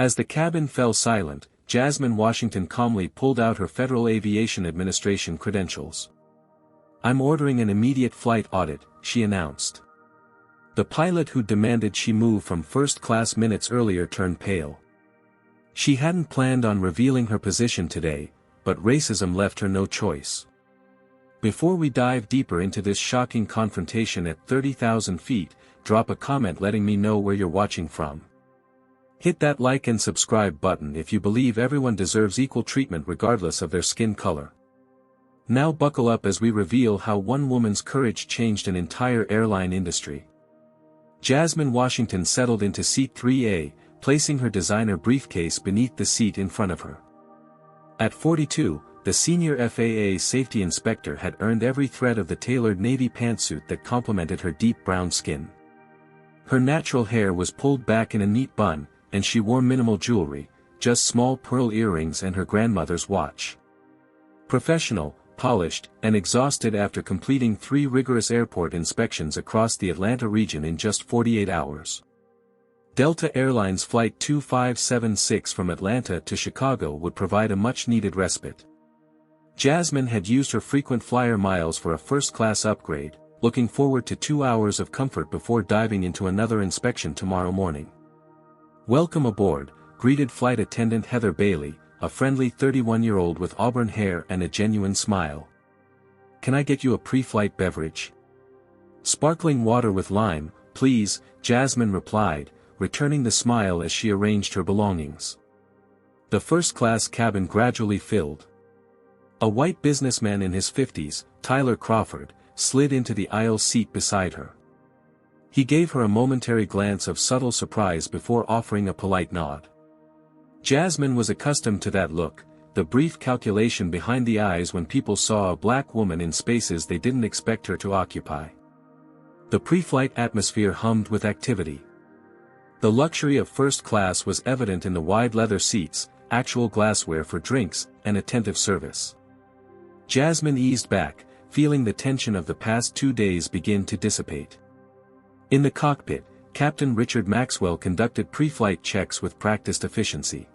As the cabin fell silent, Jasmine Washington calmly pulled out her Federal Aviation Administration credentials. "I'm ordering an immediate flight audit," she announced. The pilot who demanded she move from first class minutes earlier turned pale. She hadn't planned on revealing her position today, but racism left her no choice. Before we dive deeper into this shocking confrontation at 30,000 feet, drop a comment letting me know where you're watching from. Hit that like and subscribe button if you believe everyone deserves equal treatment regardless of their skin color. Now buckle up as we reveal how one woman's courage changed an entire airline industry. Jasmine Washington settled into seat 3A, placing her designer briefcase beneath the seat in front of her. At 42, the senior FAA safety inspector had earned every thread of the tailored navy pantsuit that complemented her deep brown skin. Her natural hair was pulled back in a neat bun, and she wore minimal jewelry, just small pearl earrings and her grandmother's watch. Professional, polished, and exhausted after completing 3 rigorous airport inspections across the Atlanta region in just 48 hours. Delta Airlines Flight 2576 from Atlanta to Chicago would provide a much-needed respite. Jasmine had used her frequent flyer miles for a first-class upgrade, looking forward to 2 hours of comfort before diving into another inspection tomorrow morning. "Welcome aboard," greeted flight attendant Heather Bailey, a friendly 31-year-old with auburn hair and a genuine smile. "Can I get you a pre-flight beverage?" "Sparkling water with lime, please," Jasmine replied, returning the smile as she arranged her belongings. The first-class cabin gradually filled. A white businessman in his 50s, Tyler Crawford, slid into the aisle seat beside her. He gave her a momentary glance of subtle surprise before offering a polite nod. Jasmine was accustomed to that look, the brief calculation behind the eyes when people saw a black woman in spaces they didn't expect her to occupy. The pre-flight atmosphere hummed with activity. The luxury of first class was evident in the wide leather seats, actual glassware for drinks, and attentive service. Jasmine eased back, feeling the tension of the past 2 days begin to dissipate. In the cockpit, Captain Richard Maxwell conducted pre-flight checks with practiced efficiency.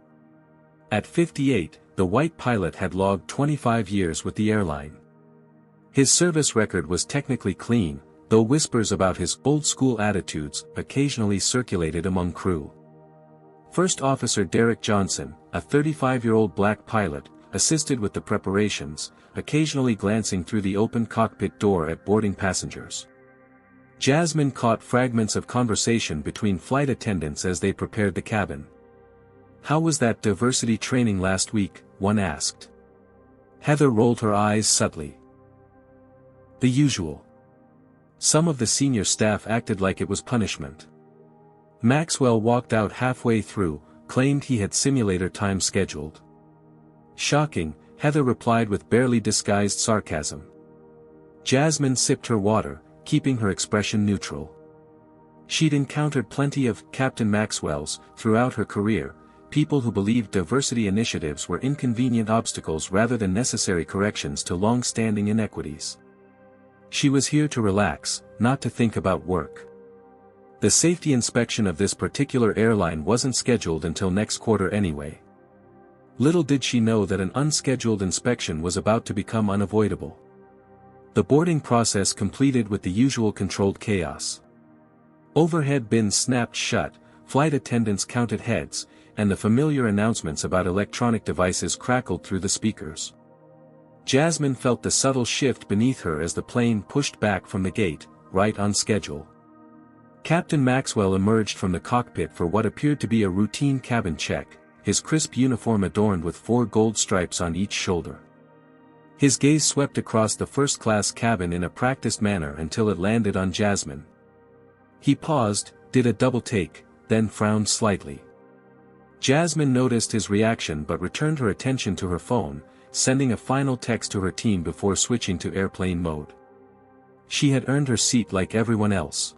At 58, the white pilot had logged 25 years with the airline. His service record was technically clean, though whispers about his old-school attitudes occasionally circulated among crew. First Officer Derek Johnson, a 35-year-old black pilot, assisted with the preparations, occasionally glancing through the open cockpit door at boarding passengers. Jasmine caught fragments of conversation between flight attendants as they prepared the cabin. "How was that diversity training last week?" one asked. Heather rolled her eyes subtly. "The usual. Some of the senior staff acted like it was punishment." Maxwell walked out halfway through, claimed he had simulator time scheduled. "Shocking," Heather replied with barely disguised sarcasm. Jasmine sipped her water, keeping her expression neutral. She'd encountered plenty of Captain Maxwells throughout her career, people who believed diversity initiatives were inconvenient obstacles rather than necessary corrections to long-standing inequities. She was here to relax, not to think about work. The safety inspection of this particular airline wasn't scheduled until next quarter anyway. Little did she know that an unscheduled inspection was about to become unavoidable. The boarding process completed with the usual controlled chaos. Overhead bins snapped shut, flight attendants counted heads, and the familiar announcements about electronic devices crackled through the speakers. Jasmine felt the subtle shift beneath her as the plane pushed back from the gate, right on schedule. Captain Maxwell emerged from the cockpit for what appeared to be a routine cabin check, his crisp uniform adorned with 4 gold stripes on each shoulder. His gaze swept across the first-class cabin in a practiced manner until it landed on Jasmine. He paused, did a double take, then frowned slightly. Jasmine noticed his reaction but returned her attention to her phone, sending a final text to her team before switching to airplane mode. She had earned her seat like everyone else.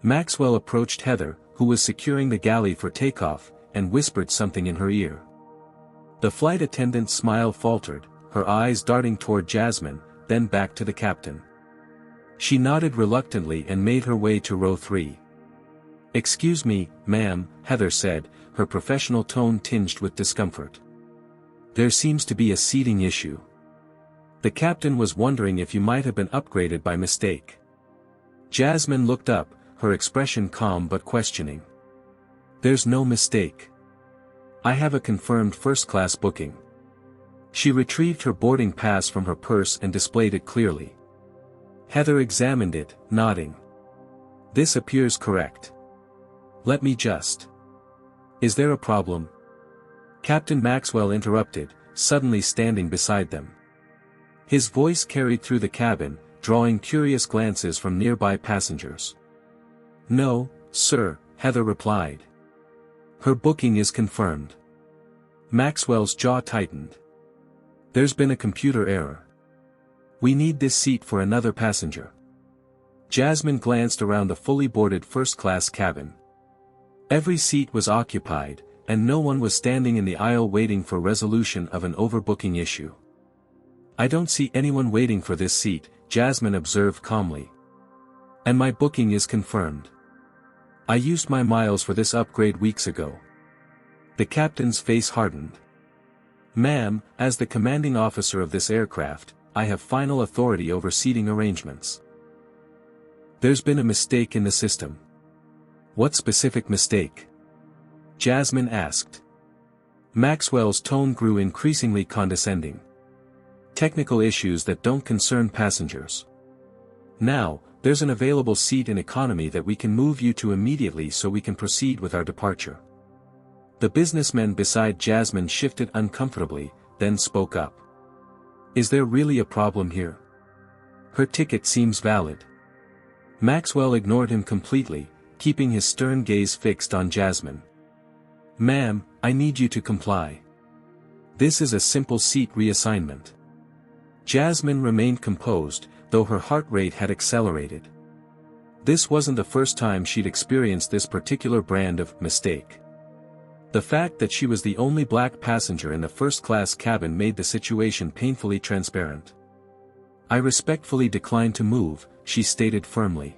Maxwell approached Heather, who was securing the galley for takeoff, and whispered something in her ear. The flight attendant's smile faltered, her eyes darting toward Jasmine, then back to the captain. She nodded reluctantly and made her way to row 3. "Excuse me, ma'am," Heather said, her professional tone tinged with discomfort. "There seems to be a seating issue. The captain was wondering if you might have been upgraded by mistake." Jasmine looked up, her expression calm but questioning. "There's no mistake. I have a confirmed first-class booking." She retrieved her boarding pass from her purse and displayed it clearly. Heather examined it, nodding. "This appears correct. Let me just. Is there a problem?" Captain Maxwell interrupted, suddenly standing beside them. His voice carried through the cabin, drawing curious glances from nearby passengers. "No, sir," Heather replied. "Her booking is confirmed." Maxwell's jaw tightened. "There's been a computer error. We need this seat for another passenger." Jasmine glanced around the fully boarded first-class cabin. Every seat was occupied, and no one was standing in the aisle waiting for resolution of an overbooking issue. "I don't see anyone waiting for this seat," Jasmine observed calmly. "And my booking is confirmed. I used my miles for this upgrade weeks ago." The captain's face hardened. "Ma'am, as the commanding officer of this aircraft, I have final authority over seating arrangements. There's been a mistake in the system." "What specific mistake?" Jasmine asked. Maxwell's tone grew increasingly condescending. "Technical issues that don't concern passengers. Now, there's an available seat in economy that we can move you to immediately so we can proceed with our departure." The businessman beside Jasmine shifted uncomfortably, then spoke up. "Is there really a problem here? Her ticket seems valid." Maxwell ignored him completely, keeping his stern gaze fixed on Jasmine. "Ma'am, I need you to comply. This is a simple seat reassignment." Jasmine remained composed, though her heart rate had accelerated. This wasn't the first time she'd experienced this particular brand of mistake. The fact that she was the only black passenger in the first-class cabin made the situation painfully transparent. "I respectfully decline to move," she stated firmly.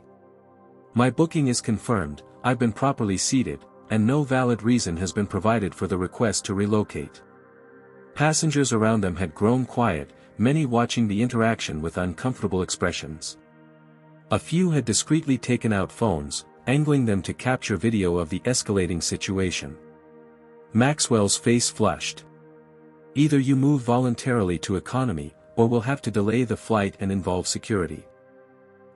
"My booking is confirmed, I've been properly seated, and no valid reason has been provided for the request to relocate." Passengers around them had grown quiet, many watching the interaction with uncomfortable expressions. A few had discreetly taken out phones, angling them to capture video of the escalating situation. Maxwell's face flushed. "Either you move voluntarily to economy, or we'll have to delay the flight and involve security."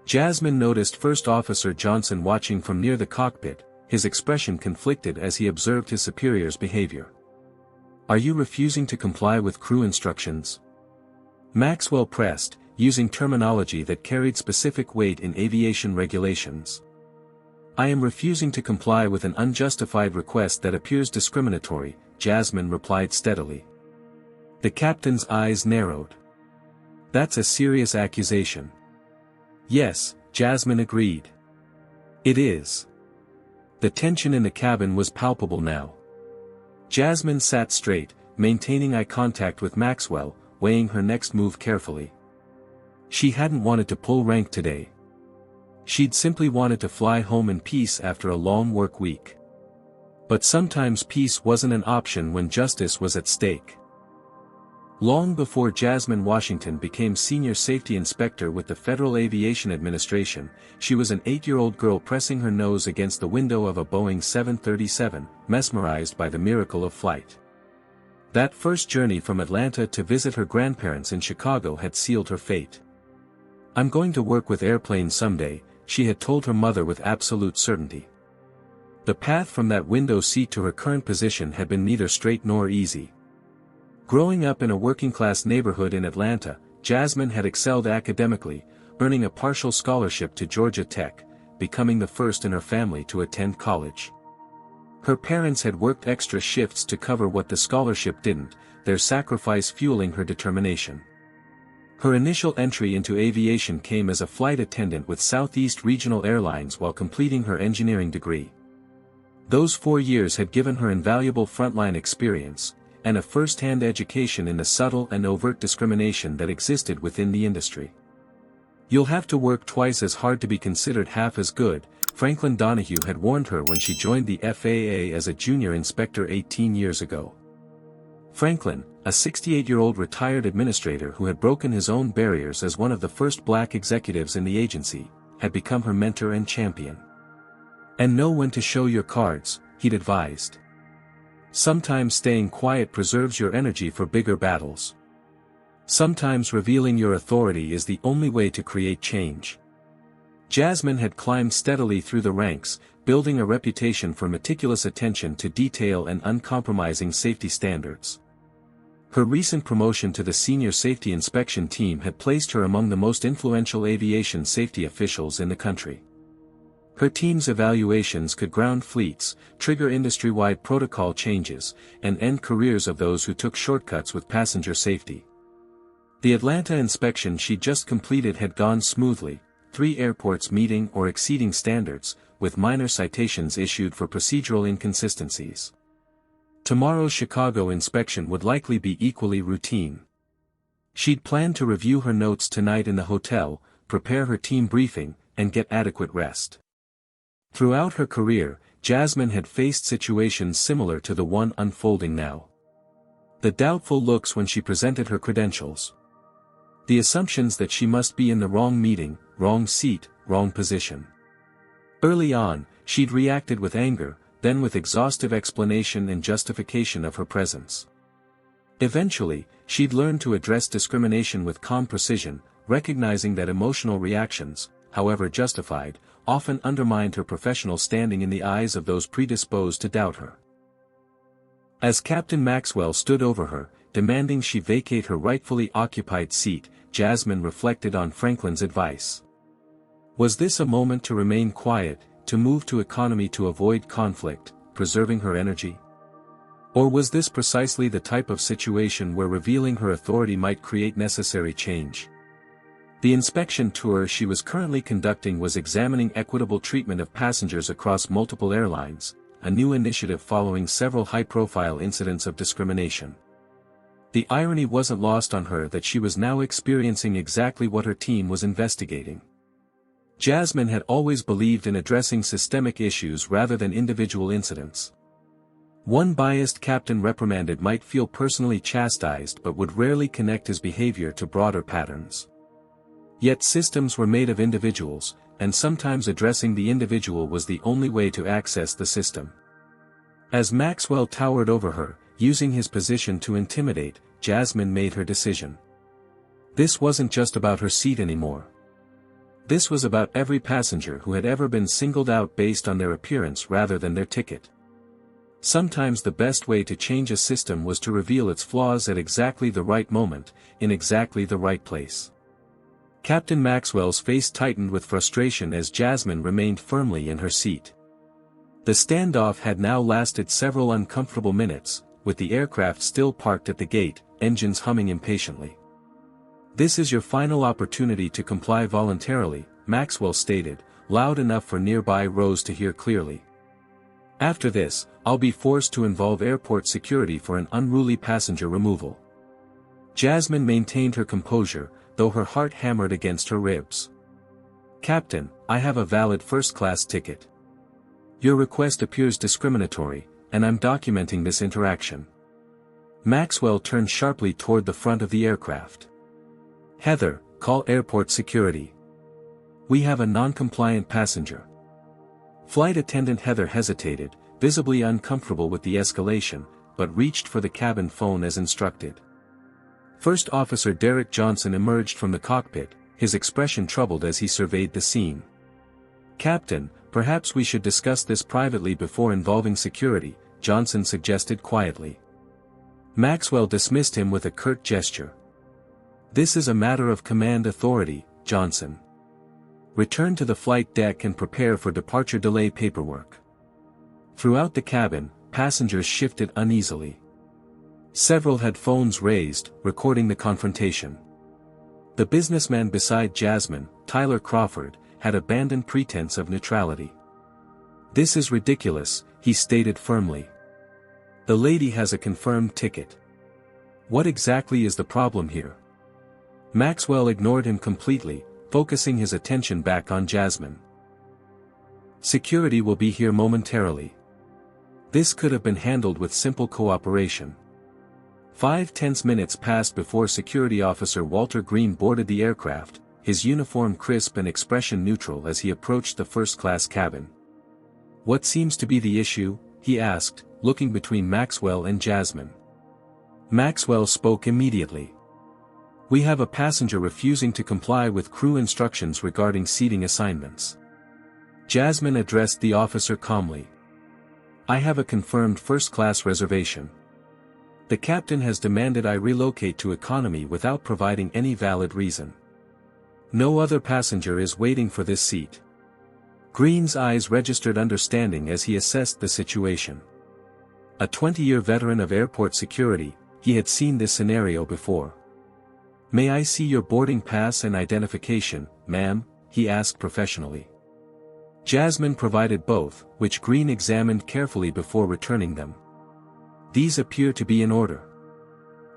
Jasmine noticed First Officer Johnson watching from near the cockpit, his expression conflicted as he observed his superior's behavior. "Are you refusing to comply with crew instructions?" Maxwell pressed, using terminology that carried specific weight in aviation regulations. "I am refusing to comply with an unjustified request that appears discriminatory," Jasmine replied steadily. The captain's eyes narrowed. "That's a serious accusation." "Yes," Jasmine agreed. "It is." The tension in the cabin was palpable now. Jasmine sat straight, maintaining eye contact with Maxwell, weighing her next move carefully. She hadn't wanted to pull rank today. She'd simply wanted to fly home in peace after a long work week. But sometimes peace wasn't an option when justice was at stake. Long before Jasmine Washington became Senior Safety Inspector with the Federal Aviation Administration, she was an 8-year-old girl pressing her nose against the window of a Boeing 737, mesmerized by the miracle of flight. That first journey from Atlanta to visit her grandparents in Chicago had sealed her fate. "I'm going to work with airplanes someday," she had told her mother with absolute certainty. The path from that window seat to her current position had been neither straight nor easy. Growing up in a working-class neighborhood in Atlanta, Jasmine had excelled academically, earning a partial scholarship to Georgia Tech, becoming the first in her family to attend college. Her parents had worked extra shifts to cover what the scholarship didn't, their sacrifice fueling her determination. Her initial entry into aviation came as a flight attendant with Southeast Regional Airlines while completing her engineering degree. Those 4 years had given her invaluable frontline experience, and a first-hand education in the subtle and overt discrimination that existed within the industry. "You'll have to work twice as hard to be considered half as good," Franklin Donahue had warned her when she joined the FAA as a junior inspector 18 years ago. Franklin, a 68-year-old retired administrator who had broken his own barriers as one of the first black executives in the agency, had become her mentor and champion. "And know when to show your cards," he'd advised. "Sometimes staying quiet preserves your energy for bigger battles. Sometimes revealing your authority is the only way to create change." Jasmine had climbed steadily through the ranks, building a reputation for meticulous attention to detail and uncompromising safety standards. Her recent promotion to the Senior Safety Inspection Team had placed her among the most influential aviation safety officials in the country. Her team's evaluations could ground fleets, trigger industry-wide protocol changes, and end careers of those who took shortcuts with passenger safety. The Atlanta inspection she just completed had gone smoothly, 3 airports meeting or exceeding standards, with minor citations issued for procedural inconsistencies. Tomorrow's Chicago inspection would likely be equally routine. She'd planned to review her notes tonight in the hotel, prepare her team briefing, and get adequate rest. Throughout her career, Jasmine had faced situations similar to the one unfolding now. The doubtful looks when she presented her credentials. The assumptions that she must be in the wrong meeting, wrong seat, wrong position. Early on, she'd reacted with anger, then with exhaustive explanation and justification of her presence. Eventually, she'd learned to address discrimination with calm precision, recognizing that emotional reactions, however justified, often undermined her professional standing in the eyes of those predisposed to doubt her. As Captain Maxwell stood over her, demanding she vacate her rightfully occupied seat, Jasmine reflected on Franklin's advice. Was this a moment to remain quiet, to move to economy to avoid conflict, preserving her energy? Or was this precisely the type of situation where revealing her authority might create necessary change? The inspection tour she was currently conducting was examining equitable treatment of passengers across multiple airlines, a new initiative following several high-profile incidents of discrimination. The irony wasn't lost on her that she was now experiencing exactly what her team was investigating. Jasmine had always believed in addressing systemic issues rather than individual incidents. One biased captain reprimanded might feel personally chastised but would rarely connect his behavior to broader patterns. Yet systems were made of individuals, and sometimes addressing the individual was the only way to access the system. As Maxwell towered over her, using his position to intimidate, Jasmine made her decision. This wasn't just about her seat anymore. This was about every passenger who had ever been singled out based on their appearance rather than their ticket. Sometimes the best way to change a system was to reveal its flaws at exactly the right moment, in exactly the right place. Captain Maxwell's face tightened with frustration as Jasmine remained firmly in her seat. The standoff had now lasted several uncomfortable minutes, with the aircraft still parked at the gate, engines humming impatiently. "This is your final opportunity to comply voluntarily," Maxwell stated, loud enough for nearby rows to hear clearly. "After this, I'll be forced to involve airport security for an unruly passenger removal." Jasmine maintained her composure, though her heart hammered against her ribs. "Captain, I have a valid first-class ticket. Your request appears discriminatory, and I'm documenting this interaction." Maxwell turned sharply toward the front of the aircraft. "Heather, call airport security. We have a non-compliant passenger." Flight attendant Heather hesitated, visibly uncomfortable with the escalation, but reached for the cabin phone as instructed. First Officer Derek Johnson emerged from the cockpit, his expression troubled as he surveyed the scene. "Captain, perhaps we should discuss this privately before involving security," Johnson suggested quietly. Maxwell dismissed him with a curt gesture. "This is a matter of command authority, Johnson. Return to the flight deck and prepare for departure delay paperwork." Throughout the cabin, passengers shifted uneasily. Several had phones raised, recording the confrontation. The businessman beside Jasmine, Tyler Crawford, had abandoned pretense of neutrality. "This is ridiculous," he stated firmly. "The lady has a confirmed ticket. What exactly is the problem here?" Maxwell ignored him completely, focusing his attention back on Jasmine. Security will be here momentarily. This could have been handled with simple cooperation. 5 tense minutes passed before Security Officer Walter Green boarded the aircraft, his uniform crisp and expression neutral as he approached the first-class cabin. "What seems to be the issue?" he asked, looking between Maxwell and Jasmine. Maxwell spoke immediately. "We have a passenger refusing to comply with crew instructions regarding seating assignments." Jasmine addressed the officer calmly. "I have a confirmed first-class reservation. The captain has demanded I relocate to economy without providing any valid reason. No other passenger is waiting for this seat." Green's eyes registered understanding as he assessed the situation. A 20-year veteran of airport security, he had seen this scenario before. "May I see your boarding pass and identification, ma'am?" he asked professionally. Jasmine provided both, which Green examined carefully before returning them. "These appear to be in order."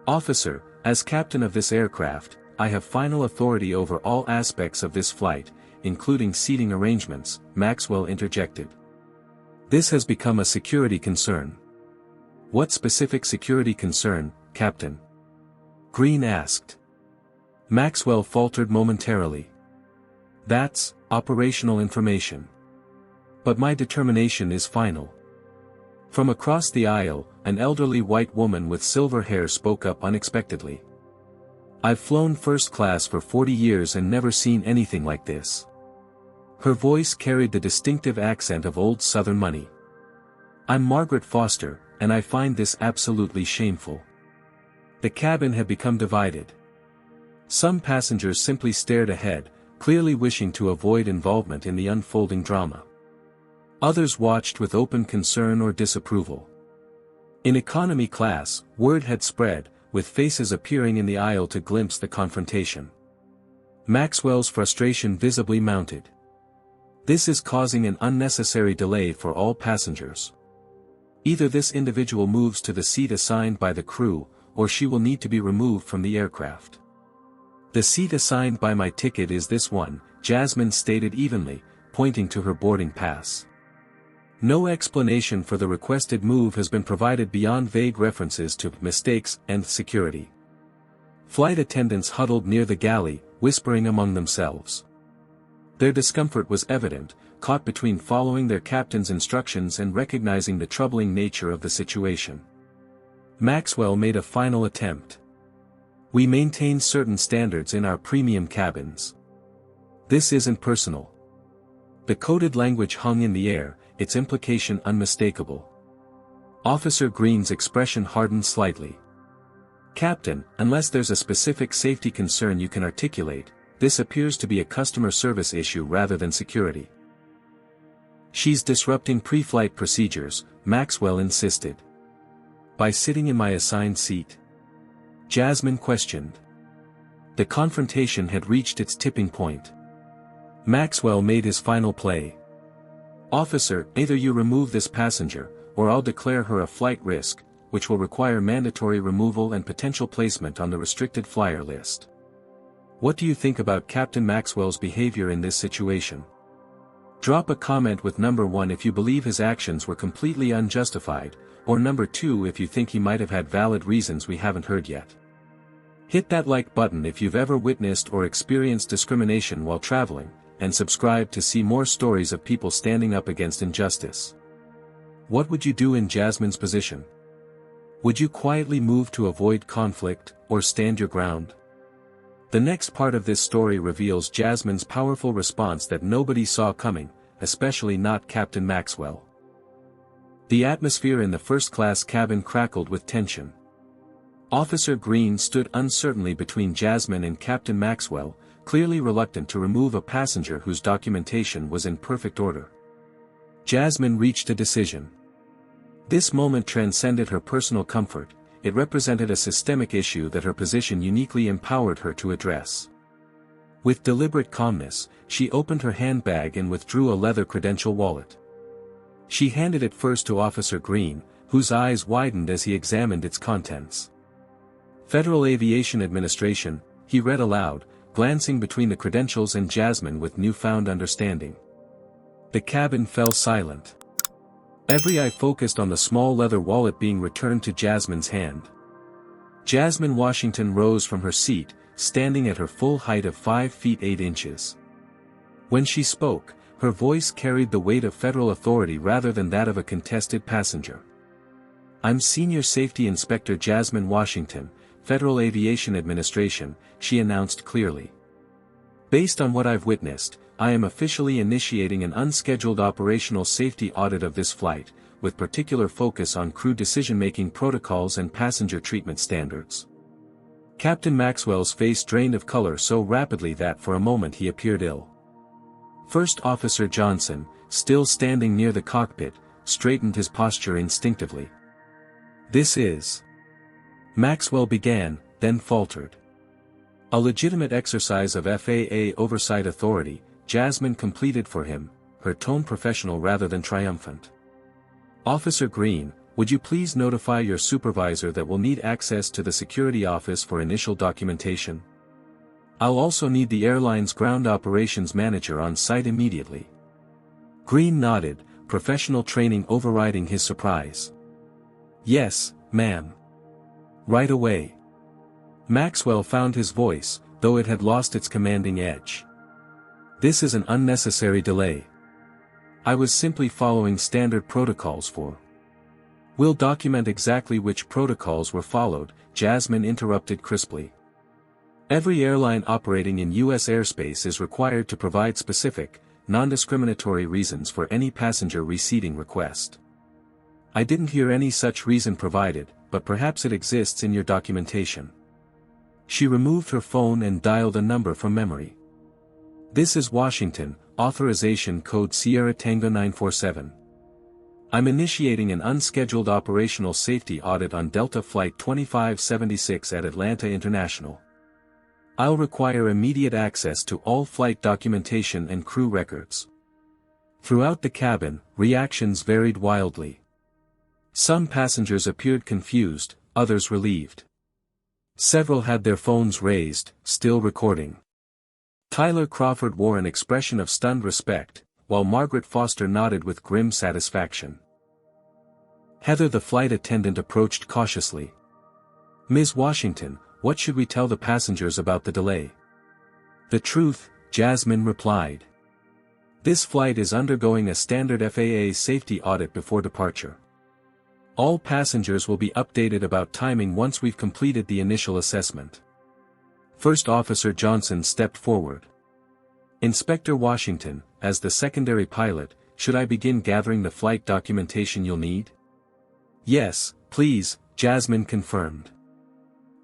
"Officer, as captain of this aircraft, I have final authority over all aspects of this flight, including seating arrangements," Maxwell interjected. "This has become a security concern." "What specific security concern, Captain?" Green asked. Maxwell faltered momentarily. "That's operational information. But my determination is final." From across the aisle, an elderly white woman with silver hair spoke up unexpectedly. "I've flown first class for 40 years and never seen anything like this." Her voice carried the distinctive accent of old Southern money. "I'm Margaret Foster, and I find this absolutely shameful." The cabin had become divided. Some passengers simply stared ahead, clearly wishing to avoid involvement in the unfolding drama. Others watched with open concern or disapproval. In economy class, word had spread, with faces appearing in the aisle to glimpse the confrontation. Maxwell's frustration visibly mounted. "This is causing an unnecessary delay for all passengers. Either this individual moves to the seat assigned by the crew, or she will need to be removed from the aircraft." "The seat assigned by my ticket is this one," Jasmine stated evenly, pointing to her boarding pass. No explanation for the requested move has been provided beyond vague references to mistakes and security. Flight attendants huddled near the galley, whispering among themselves. Their discomfort was evident, caught between following their captain's instructions and recognizing the troubling nature of the situation. Maxwell made a final attempt. "We maintain certain standards in our premium cabins. This isn't personal." The coded language hung in the air, its implication unmistakable. Officer Green's expression hardened slightly. "Captain, unless there's a specific safety concern you can articulate, this appears to be a customer service issue rather than security." "She's disrupting pre-flight procedures," Maxwell insisted. "By sitting in my assigned seat?" Jasmine questioned. The confrontation had reached its tipping point. Maxwell made his final play. "Officer, either you remove this passenger, or I'll declare her a flight risk, which will require mandatory removal and potential placement on the restricted flyer list. What do you think about Captain Maxwell's behavior in this situation? Drop a comment with number 1 if you believe his actions were completely unjustified, or number 2 if you think he might have had valid reasons we haven't heard yet. Hit that like button if you've ever witnessed or experienced discrimination while traveling, and subscribe to see more stories of people standing up against injustice. What would you do in Jasmine's position? Would you quietly move to avoid conflict, or stand your ground? The next part of this story reveals Jasmine's powerful response that nobody saw coming, especially not Captain Maxwell. The atmosphere in the first-class cabin crackled with tension. Officer Green stood uncertainly between Jasmine and Captain Maxwell, clearly reluctant to remove a passenger whose documentation was in perfect order. Jasmine reached a decision. This moment transcended her personal comfort, it represented a systemic issue that her position uniquely empowered her to address. With deliberate calmness, she opened her handbag and withdrew a leather credential wallet. She handed it first to Officer Green, whose eyes widened as he examined its contents. "Federal Aviation Administration," he read aloud, glancing between the credentials and Jasmine with newfound understanding. The cabin fell silent. Every eye focused on the small leather wallet being returned to Jasmine's hand. Jasmine Washington rose from her seat, standing at her full height of 5 feet 8 inches. When she spoke, her voice carried the weight of federal authority rather than that of a contested passenger. "I'm Senior Safety Inspector Jasmine Washington, Federal Aviation Administration," she announced clearly. "Based on what I've witnessed, I am officially initiating an unscheduled operational safety audit of this flight, with particular focus on crew decision-making protocols and passenger treatment standards." Captain Maxwell's face drained of color so rapidly that for a moment he appeared ill. First Officer Johnson, still standing near the cockpit, straightened his posture instinctively. "This is..." Maxwell began, then faltered. "A legitimate exercise of FAA oversight authority," Jasmine completed for him, her tone professional rather than triumphant. "Officer Green, would you please notify your supervisor that we'll need access to the security office for initial documentation? I'll also need the airline's ground operations manager on site immediately." Green nodded, professional training overriding his surprise. "Yes, ma'am. Right away." Maxwell found his voice, though it had lost its commanding edge. "This is an unnecessary delay. I was simply following standard protocols for..." "We'll document exactly which protocols were followed," Jasmine interrupted crisply. "Every airline operating in U.S. airspace is required to provide specific, non-discriminatory reasons for any passenger reseating request. I didn't hear any such reason provided, but perhaps it exists in your documentation." She removed her phone and dialed a number from memory. "This is Washington, authorization code Sierra Tango 947. I'm initiating an unscheduled operational safety audit on Delta Flight 2576 at Atlanta International. I'll require immediate access to all flight documentation and crew records." Throughout the cabin, reactions varied wildly. Some passengers appeared confused, others relieved. Several had their phones raised, still recording. Tyler Crawford wore an expression of stunned respect, while Margaret Foster nodded with grim satisfaction. Heather, the flight attendant, approached cautiously. "Ms. Washington, what should we tell the passengers about the delay?" "The truth," Jasmine replied. "This flight is undergoing a standard FAA safety audit before departure. All passengers will be updated about timing once we've completed the initial assessment." First Officer Johnson stepped forward. "Inspector Washington, as the secondary pilot, should I begin gathering the flight documentation you'll need?" "Yes, please," Jasmine confirmed.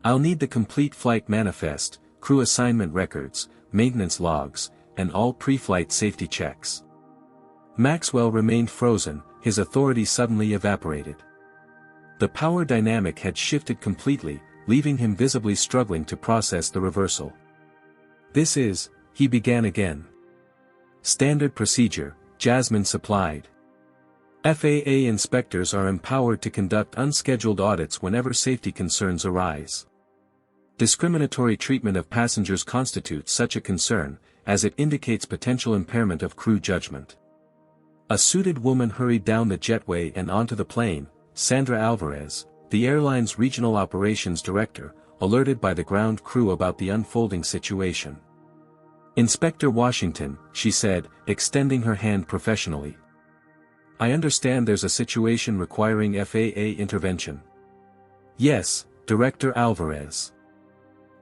"I'll need the complete flight manifest, crew assignment records, maintenance logs, and all pre-flight safety checks." Maxwell remained frozen, his authority suddenly evaporated. The power dynamic had shifted completely, leaving him visibly struggling to process the reversal. "This is," he began again. "Standard procedure," Jasmine supplied. "FAA inspectors are empowered to conduct unscheduled audits whenever safety concerns arise. Discriminatory treatment of passengers constitutes such a concern, as it indicates potential impairment of crew judgment." A suited woman hurried down the jetway and onto the plane, Sandra Alvarez, the airline's regional operations director, alerted by the ground crew about the unfolding situation. "Inspector Washington," she said, extending her hand professionally. "I understand there's a situation requiring FAA intervention." "Yes, Director Alvarez.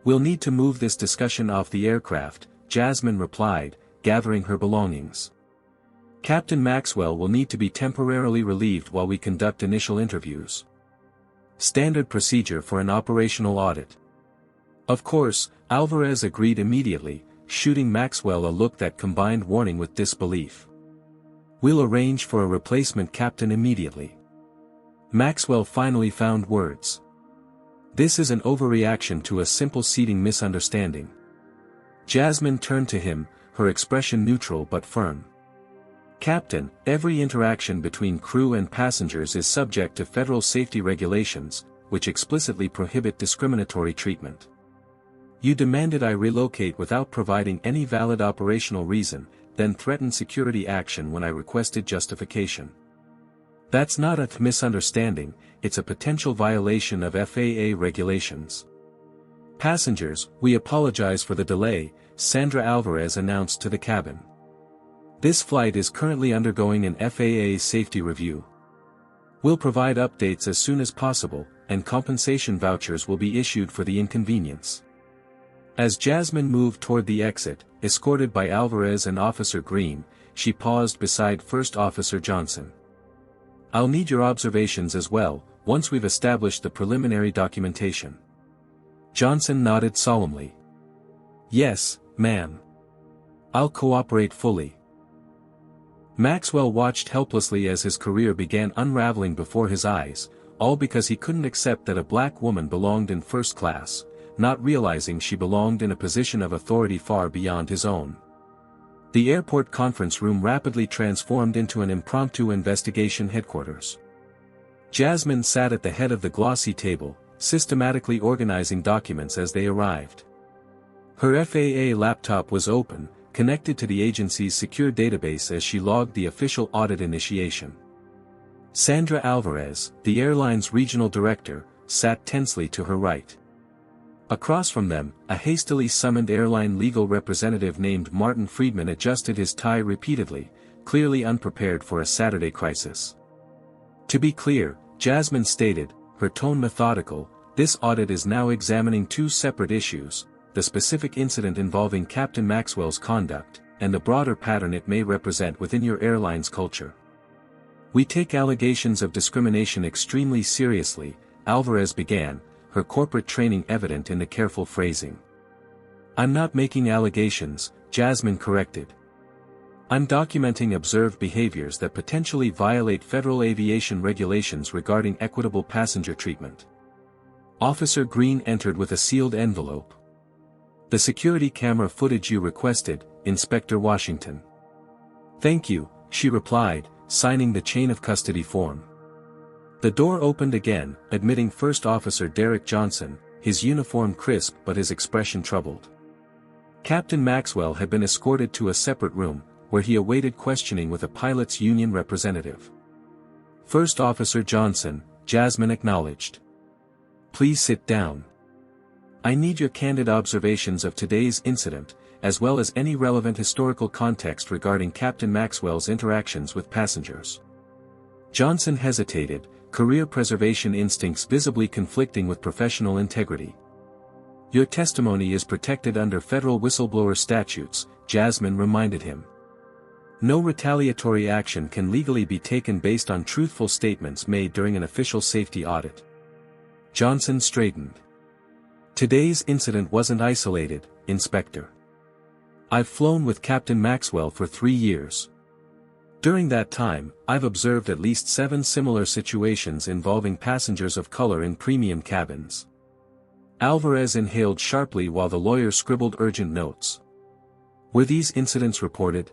We'll need to move this discussion off the aircraft," Jasmine replied, gathering her belongings. "Captain Maxwell will need to be temporarily relieved while we conduct initial interviews. Standard procedure for an operational audit." Of course, Alvarez agreed immediately, shooting Maxwell a look that combined warning with disbelief. "We'll arrange for a replacement captain immediately." Maxwell finally found words. "This is an overreaction to a simple seating misunderstanding." Jasmine turned to him, her expression neutral but firm. "Captain, every interaction between crew and passengers is subject to federal safety regulations, which explicitly prohibit discriminatory treatment. You demanded I relocate without providing any valid operational reason, then threatened security action when I requested justification. That's not a misunderstanding, it's a potential violation of FAA regulations. Passengers, we apologize for the delay, Sandra Alvarez announced to the cabin. This flight is currently undergoing an FAA safety review. We'll provide updates as soon as possible, and compensation vouchers will be issued for the inconvenience. As Jasmine moved toward the exit, escorted by Alvarez and Officer Green, she paused beside First Officer Johnson. I'll need your observations as well, once we've established the preliminary documentation. Johnson nodded solemnly. Yes, ma'am. I'll cooperate fully. Maxwell watched helplessly as his career began unraveling before his eyes, all because he couldn't accept that a black woman belonged in first class, not realizing she belonged in a position of authority far beyond his own. The airport conference room rapidly transformed into an impromptu investigation headquarters. Jasmine sat at the head of the glossy table, systematically organizing documents as they arrived. Her FAA laptop was open, connected to the agency's secure database as she logged the official audit initiation. Sandra Alvarez, the airline's regional director, sat tensely to her right. Across from them, a hastily summoned airline legal representative named Martin Friedman adjusted his tie repeatedly, clearly unprepared for a Saturday crisis. To be clear, Jasmine stated, her tone methodical, this audit is now examining two separate issues, the specific incident involving Captain Maxwell's conduct, and the broader pattern it may represent within your airline's culture. We take allegations of discrimination extremely seriously, Alvarez began, her corporate training evident in the careful phrasing. I'm not making allegations, Jasmine corrected. I'm documenting observed behaviors that potentially violate federal aviation regulations regarding equitable passenger treatment. Officer Green entered with a sealed envelope. The security camera footage you requested, Inspector Washington. Thank you, she replied, signing the chain of custody form. The door opened again, admitting First Officer Derek Johnson, his uniform crisp but his expression troubled. Captain Maxwell had been escorted to a separate room, where he awaited questioning with a pilots' union representative. First Officer Johnson, Jasmine acknowledged. Please sit down. I need your candid observations of today's incident, as well as any relevant historical context regarding Captain Maxwell's interactions with passengers. Johnson hesitated, career preservation instincts visibly conflicting with professional integrity. Your testimony is protected under federal whistleblower statutes, Jasmine reminded him. No retaliatory action can legally be taken based on truthful statements made during an official safety audit. Johnson straightened. Today's incident wasn't isolated, Inspector. I've flown with Captain Maxwell for 3 years. During that time, I've observed at least 7 similar situations involving passengers of color in premium cabins. Alvarez inhaled sharply while the lawyer scribbled urgent notes. Were these incidents reported?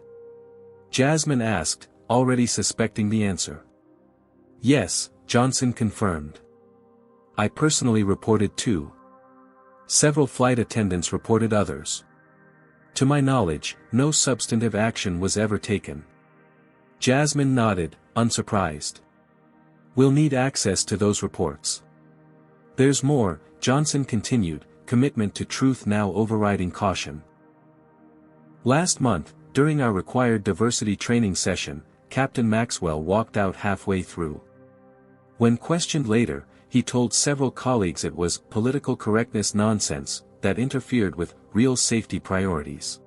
Jasmine asked, already suspecting the answer. Yes, Johnson confirmed. I personally reported 2. Several flight attendants reported others. To my knowledge, no substantive action was ever taken. Jasmine nodded, unsurprised. We'll need access to those reports. There's more, Johnson continued, commitment to truth now overriding caution. Last month, during our required diversity training session, Captain Maxwell walked out halfway through. When questioned later, he told several colleagues it was political correctness nonsense that interfered with real safety priorities.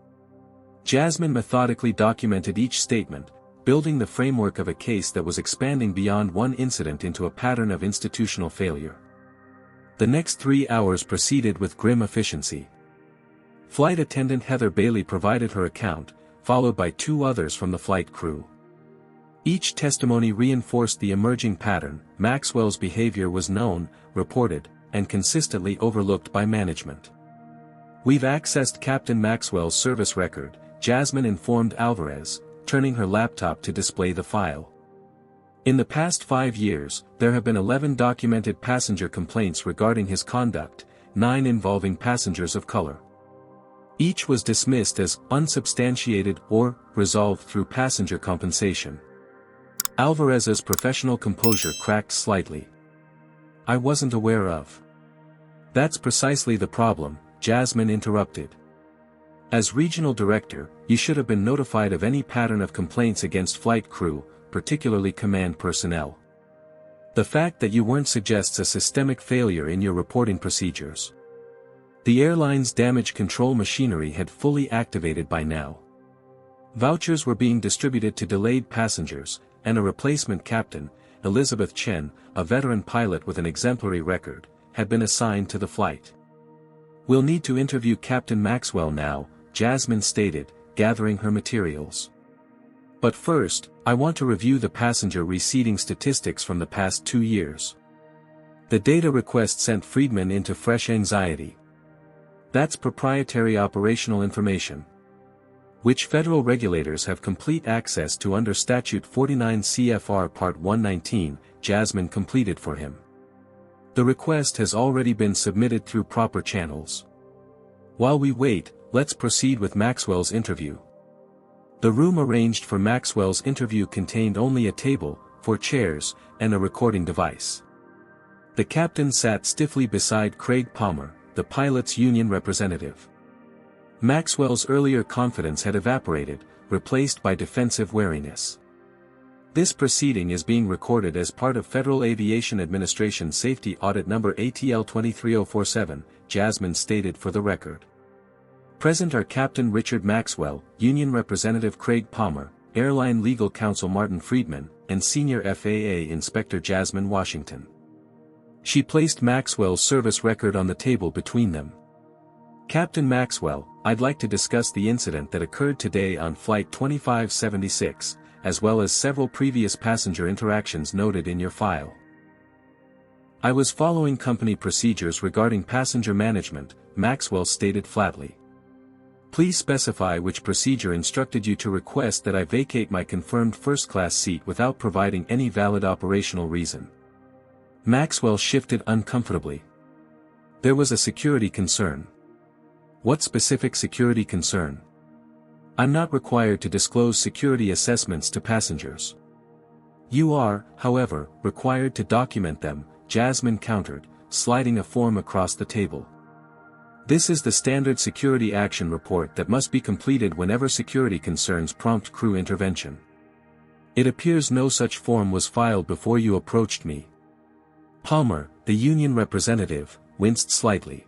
Jasmine methodically documented each statement, building the framework of a case that was expanding beyond one incident into a pattern of institutional failure. The next 3 hours proceeded with grim efficiency. Flight attendant Heather Bailey provided her account, followed by 2 others from the flight crew. Each testimony reinforced the emerging pattern: Maxwell's behavior was known, reported, and consistently overlooked by management. We've accessed Captain Maxwell's service record, Jasmine informed Alvarez, turning her laptop to display the file. In the past 5 years, there have been 11 documented passenger complaints regarding his conduct, 9 involving passengers of color. Each was dismissed as unsubstantiated or resolved through passenger compensation. Alvarez's professional composure cracked slightly. "I wasn't aware of." "That's precisely the problem," Jasmine interrupted. "As regional director, you should have been notified of any pattern of complaints against flight crew, particularly command personnel. The fact that you weren't suggests a systemic failure in your reporting procedures." The airline's damage control machinery had fully activated by now. Vouchers were being distributed to delayed passengers, and a replacement captain, Elizabeth Chen, a veteran pilot with an exemplary record, had been assigned to the flight. "We'll need to interview Captain Maxwell now," Jasmine stated, gathering her materials. "But first, I want to review the passenger reseating statistics from the past 2 years." The data request sent Friedman into fresh anxiety. "That's proprietary operational information, which federal regulators have complete access to under Statute 49 CFR Part 119, Jasmine completed for him. "The request has already been submitted through proper channels. While we wait, let's proceed with Maxwell's interview." The room arranged for Maxwell's interview contained only a table, 4 chairs, and a recording device. The captain sat stiffly beside Craig Palmer, the pilot's union representative. Maxwell's earlier confidence had evaporated, replaced by defensive wariness. "This proceeding is being recorded as part of Federal Aviation Administration Safety Audit Number ATL 23047, Jasmine stated for the record. Present are Captain Richard Maxwell, Union Representative Craig Palmer, Airline Legal Counsel Martin Friedman, and Senior FAA Inspector Jasmine Washington. She placed Maxwell's service record on the table between them. "Captain Maxwell, I'd like to discuss the incident that occurred today on Flight 2576, as well as several previous passenger interactions noted in your file. I was following company procedures regarding passenger management," Maxwell stated flatly. "Please specify which procedure instructed you to request that I vacate my confirmed first-class seat without providing any valid operational reason." Maxwell shifted uncomfortably. "There was a security concern." "What specific security concern?" "I'm not required to disclose security assessments to passengers." "You are, however, required to document them," Jasmine countered, sliding a form across the table. "This is the standard security action report that must be completed whenever security concerns prompt crew intervention. It appears no such form was filed before you approached me." Palmer, the union representative, winced slightly.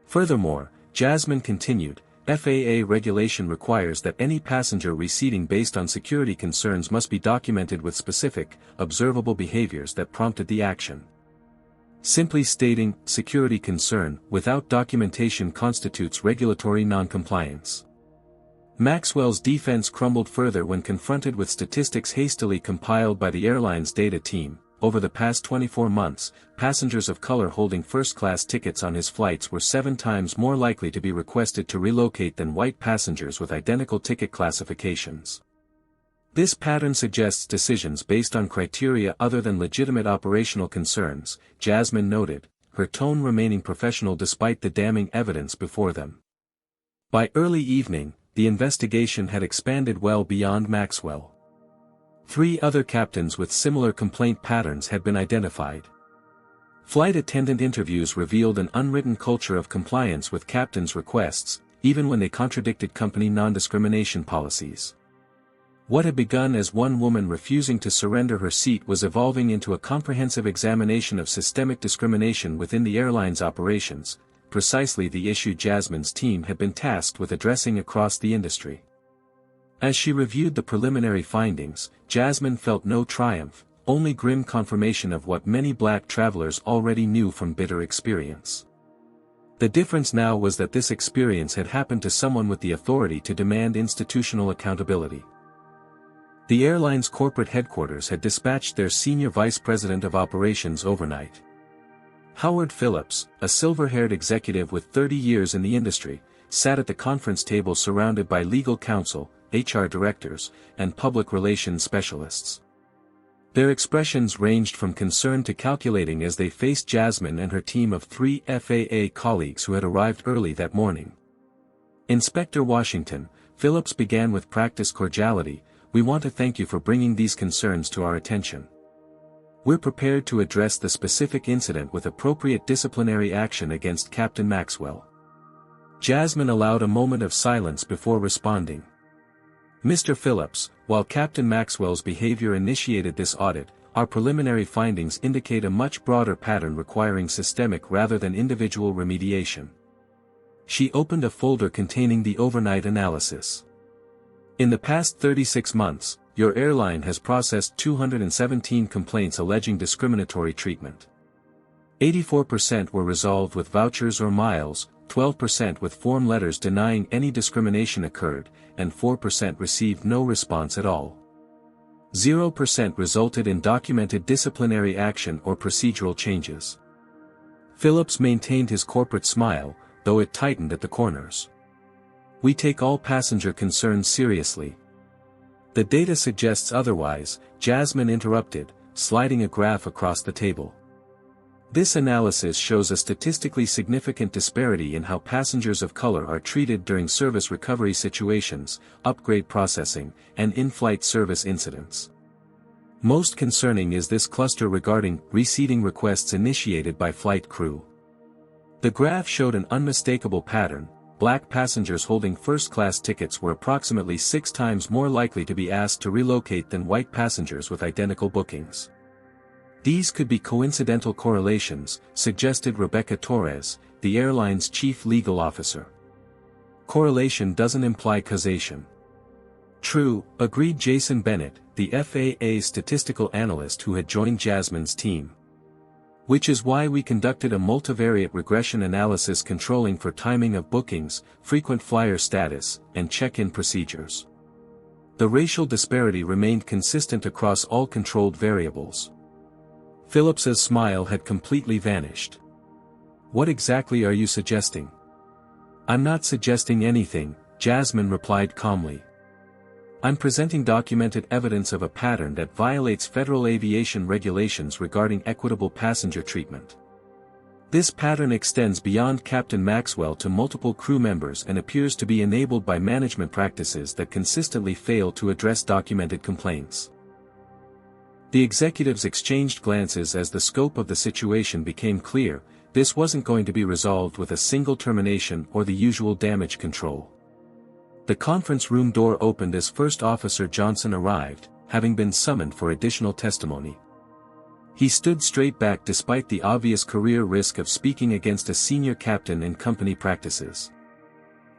"Furthermore," Jasmine continued, "FAA regulation requires that any passenger reseating based on security concerns must be documented with specific, observable behaviors that prompted the action. Simply stating security concern without documentation constitutes regulatory noncompliance." Maxwell's defense crumbled further when confronted with statistics hastily compiled by the airline's data team. Over the past 24 months, passengers of color holding first-class tickets on his flights were 7 times more likely to be requested to relocate than white passengers with identical ticket classifications. This pattern suggests decisions based on criteria other than legitimate operational concerns, Jasmine noted, her tone remaining professional despite the damning evidence before them. By early evening, the investigation had expanded well beyond Maxwell. 3 other captains with similar complaint patterns had been identified. Flight attendant interviews revealed an unwritten culture of compliance with captains' requests, even when they contradicted company non-discrimination policies. What had begun as one woman refusing to surrender her seat was evolving into a comprehensive examination of systemic discrimination within the airline's operations, precisely the issue Jasmine's team had been tasked with addressing across the industry. As she reviewed the preliminary findings, Jasmine felt no triumph, only grim confirmation of what many black travelers already knew from bitter experience. The difference now was that this experience had happened to someone with the authority to demand institutional accountability. The airline's corporate headquarters had dispatched their senior vice president of operations overnight. Howard Phillips, a silver-haired executive with 30 years in the industry, sat at the conference table surrounded by legal counsel, HR directors, and public relations specialists. Their expressions ranged from concern to calculating as they faced Jasmine and her team of 3 FAA colleagues who had arrived early that morning. Inspector Washington, Phillips began with practiced cordiality, "We want to thank you for bringing these concerns to our attention. We're prepared to address the specific incident with appropriate disciplinary action against Captain Maxwell." Jasmine allowed a moment of silence before responding. "Mr. Phillips, while Captain Maxwell's behavior initiated this audit, our preliminary findings indicate a much broader pattern requiring systemic rather than individual remediation." She opened a folder containing the overnight analysis. "In the past 36 months, your airline has processed 217 complaints alleging discriminatory treatment. 84% were resolved with vouchers or miles, 12% with form letters denying any discrimination occurred, and 4% received no response at all. 0% resulted in documented disciplinary action or procedural changes." Phillips maintained his corporate smile, though it tightened at the corners. "We take all passenger concerns seriously." "The data suggests otherwise," Jasmine interrupted, sliding a graph across the table. "This analysis shows a statistically significant disparity in how passengers of color are treated during service recovery situations, upgrade processing, and in-flight service incidents. Most concerning is this cluster regarding reseating requests initiated by flight crew." The graph showed an unmistakable pattern. Black passengers holding first-class tickets were approximately 6 times more likely to be asked to relocate than white passengers with identical bookings. "These could be coincidental correlations," suggested Rebecca Torres, the airline's chief legal officer. "Correlation doesn't imply causation." "True," agreed Jason Bennett, the FAA statistical analyst who had joined Jasmine's team. "Which is why we conducted a multivariate regression analysis controlling for timing of bookings, frequent flyer status, and check-in procedures. The racial disparity remained consistent across all controlled variables." Phillips's smile had completely vanished. "What exactly are you suggesting?" "I'm not suggesting anything," Jasmine replied calmly. "I'm presenting documented evidence of a pattern that violates federal aviation regulations regarding equitable passenger treatment. This pattern extends beyond Captain Maxwell to multiple crew members and appears to be enabled by management practices that consistently fail to address documented complaints." The executives exchanged glances as the scope of the situation became clear. This wasn't going to be resolved with a single termination or the usual damage control. The conference room door opened as First Officer Johnson arrived, having been summoned for additional testimony. He stood straight back despite the obvious career risk of speaking against a senior captain in company practices.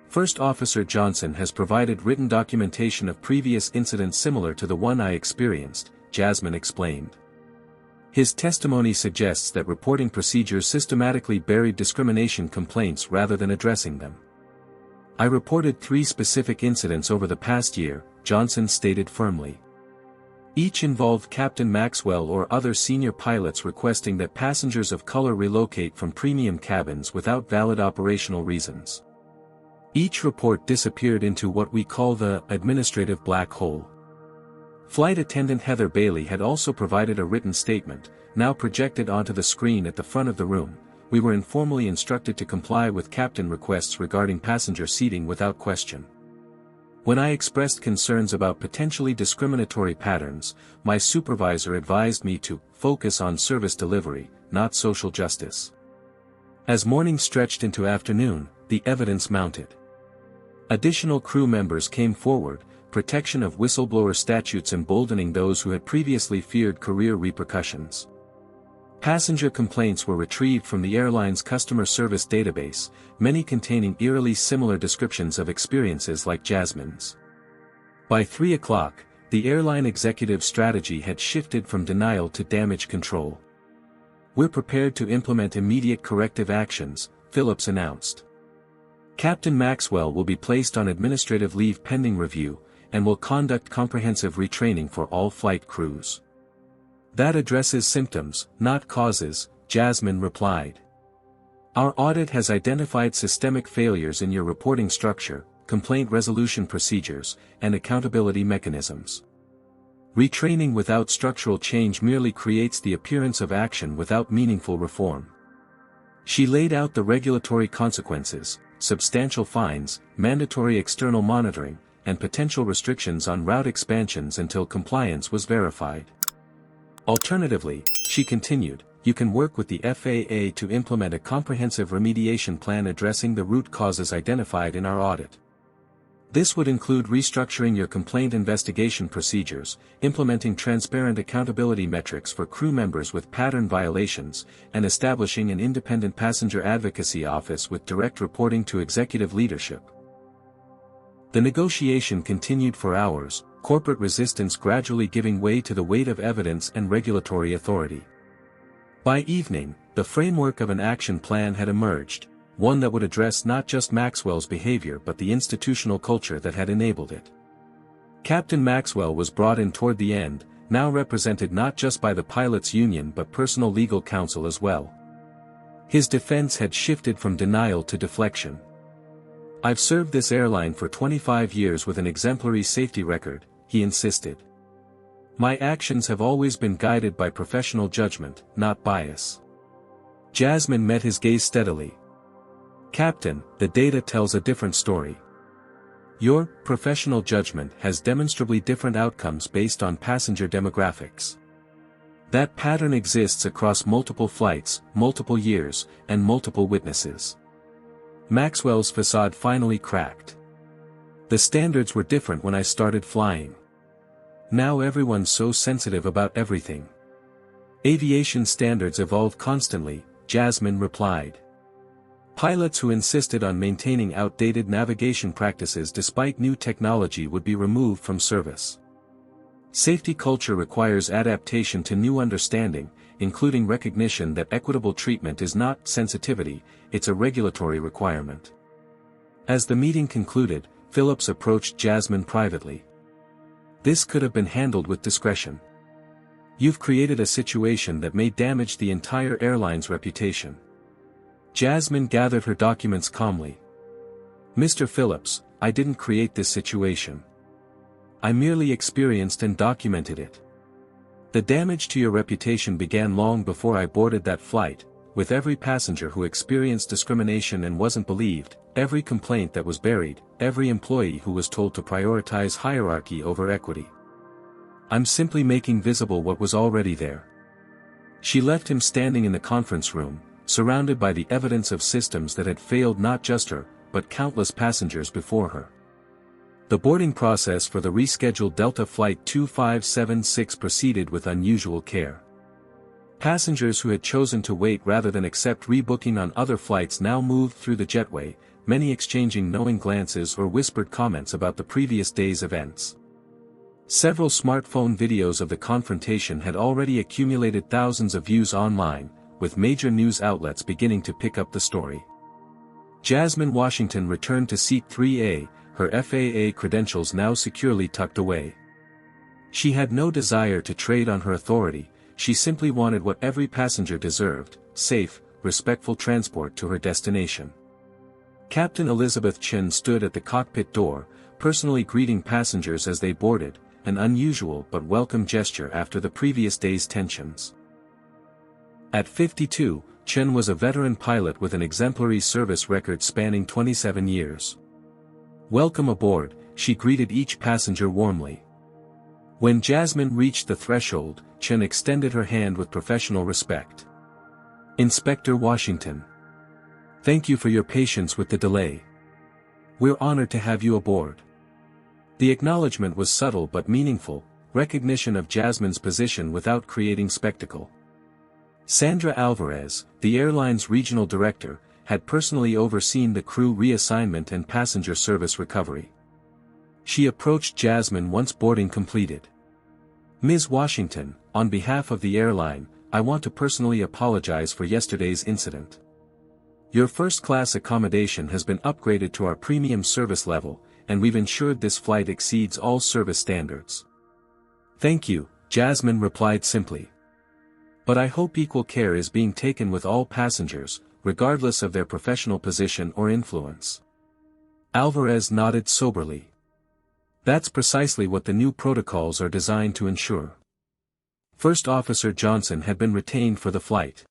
"First Officer Johnson has provided written documentation of previous incidents similar to the one I experienced," Jasmine explained. "His testimony suggests that reporting procedures systematically buried discrimination complaints rather than addressing them. I reported 3 specific incidents over the past year," Johnson stated firmly. "Each involved Captain Maxwell or other senior pilots requesting that passengers of color relocate from premium cabins without valid operational reasons. Each report disappeared into what we call the administrative black hole." Flight attendant Heather Bailey had also provided a written statement, now projected onto the screen at the front of the room. "We were informally instructed to comply with captain requests regarding passenger seating without question. When I expressed concerns about potentially discriminatory patterns, my supervisor advised me to focus on service delivery, not social justice." As morning stretched into afternoon, the evidence mounted. Additional crew members came forward, protection of whistleblower statutes emboldening those who had previously feared career repercussions. Passenger complaints were retrieved from the airline's customer service database, many containing eerily similar descriptions of experiences like Jasmine's. By 3 o'clock, the airline executive strategy had shifted from denial to damage control. "We're prepared to implement immediate corrective actions," Phillips announced. "Captain Maxwell will be placed on administrative leave pending review, and will conduct comprehensive retraining for all flight crews." "That addresses symptoms, not causes," Jasmine replied. "Our audit has identified systemic failures in your reporting structure, complaint resolution procedures, and accountability mechanisms. Retraining without structural change merely creates the appearance of action without meaningful reform." She laid out the regulatory consequences, substantial fines, mandatory external monitoring, and potential restrictions on route expansions until compliance was verified. Alternatively, she continued, you can work with the FAA to implement a comprehensive remediation plan addressing the root causes identified in our audit. This would include restructuring your complaint investigation procedures, implementing transparent accountability metrics for crew members with pattern violations, and establishing an independent passenger advocacy office with direct reporting to executive leadership. The negotiation continued for hours, corporate resistance gradually giving way to the weight of evidence and regulatory authority. By evening, the framework of an action plan had emerged, one that would address not just Maxwell's behavior but the institutional culture that had enabled it. Captain Maxwell was brought in toward the end, now represented not just by the pilots' union but personal legal counsel as well. His defense had shifted from denial to deflection. I've served this airline for 25 years with an exemplary safety record, he insisted. My actions have always been guided by professional judgment, not bias. Jasmine met his gaze steadily. Captain, the data tells a different story. Your professional judgment has demonstrably different outcomes based on passenger demographics. That pattern exists across multiple flights, multiple years, and multiple witnesses. Maxwell's facade finally cracked. The standards were different when I started flying. Now everyone's so sensitive about everything. Aviation standards evolve constantly, Jasmine replied. Pilots who insisted on maintaining outdated navigation practices despite new technology would be removed from service. Safety culture requires adaptation to new understanding, including recognition that equitable treatment is not sensitivity, it's a regulatory requirement. As the meeting concluded, Phillips approached Jasmine privately. This could have been handled with discretion. You've created a situation that may damage the entire airline's reputation. Jasmine gathered her documents calmly. Mr. Phillips, I didn't create this situation. I merely experienced and documented it. The damage to your reputation began long before I boarded that flight, with every passenger who experienced discrimination and wasn't believed, every complaint that was buried, every employee who was told to prioritize hierarchy over equity. I'm simply making visible what was already there. She left him standing in the conference room, surrounded by the evidence of systems that had failed not just her, but countless passengers before her. The boarding process for the rescheduled Delta Flight 2576 proceeded with unusual care. Passengers who had chosen to wait rather than accept rebooking on other flights now moved through the jetway, many exchanging knowing glances or whispered comments about the previous day's events. Several smartphone videos of the confrontation had already accumulated thousands of views online, with major news outlets beginning to pick up the story. Jasmine Washington returned to seat 3A, her FAA credentials now securely tucked away. She had no desire to trade on her authority, she simply wanted what every passenger deserved, safe, respectful transport to her destination. Captain Elizabeth Chen stood at the cockpit door, personally greeting passengers as they boarded, an unusual but welcome gesture after the previous day's tensions. At 52, Chen was a veteran pilot with an exemplary service record spanning 27 years. Welcome aboard, she greeted each passenger warmly. When Jasmine reached the threshold, Chen extended her hand with professional respect. Inspector Washington. Thank you for your patience with the delay. We're honored to have you aboard. The acknowledgement was subtle but meaningful, recognition of Jasmine's position without creating spectacle. Sandra Alvarez, the airline's regional director, had personally overseen the crew reassignment and passenger service recovery. She approached Jasmine once boarding completed. Ms. Washington, on behalf of the airline, I want to personally apologize for yesterday's incident. Your first-class accommodation has been upgraded to our premium service level, and we've ensured this flight exceeds all service standards. Thank you, Jasmine replied simply. But I hope equal care is being taken with all passengers, regardless of their professional position or influence. Alvarez nodded soberly. That's precisely what the new protocols are designed to ensure. First Officer Johnson had been retained for the flight.